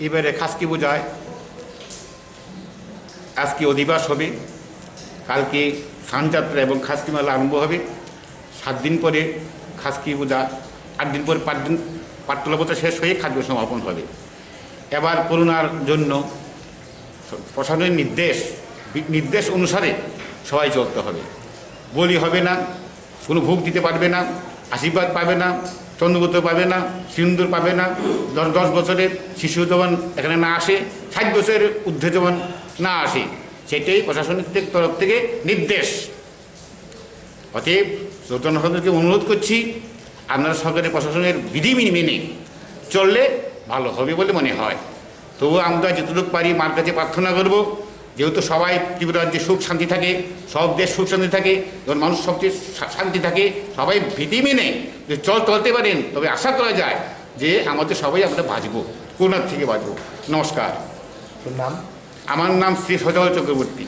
এবারে খাসকি পূজায় আজকে অধিবাস হবে, কালকে স্নানযাত্রা এবং খাসকি মেলা আরম্ভ হবে। 7 দিন পরে খাসকি পূজা, 8 দিন পরে 5 দিন পাটতলা পূজা শেষ হয়ে খাদ্য সমাপন হবে। এবার করোনার জন্য প্রশাসনের নির্দেশ অনুসারে সবাই চলতে হবে। বলি হবে না, কোনো ভোগ দিতে পারবে না, আশীর্বাদ পাবে না, চন্দ্রগুপ্ত পাবে না, সিন্দুর পাবে না। 10 বছরের শিশু যেমন এখানে না আসে, 60 বছরের ঊর্ধ্বে যেমন না আসে, সেটাই প্রশাসনের তরফ থেকে নির্দেশ। অতএব জনসাধারণকে অনুরোধ করছি, আপনারা সরকারের প্রশাসনের বিধি মেনে চললে ভালো হবে বলে মনে হয়। তবু আমরা যতটুকু পারি মার কাছে প্রার্থনা করব, যেহেতু সবাই ত্রিপুরা রাজ্যে সুখ শান্তি থাকে, সব দেশ সুখ শান্তি থাকে, যখন মানুষ সবচেয়ে শান্তি থাকে, সবাই ভীতি মেনে যে চলতে পারেন, তবে আশা করা যায় যে আমাদের সবাই আমরা বাঁচবো, করোনার থেকে বাঁচবো। নমস্কার। নাম? আমার নাম শ্রী সজল চক্রবর্তী।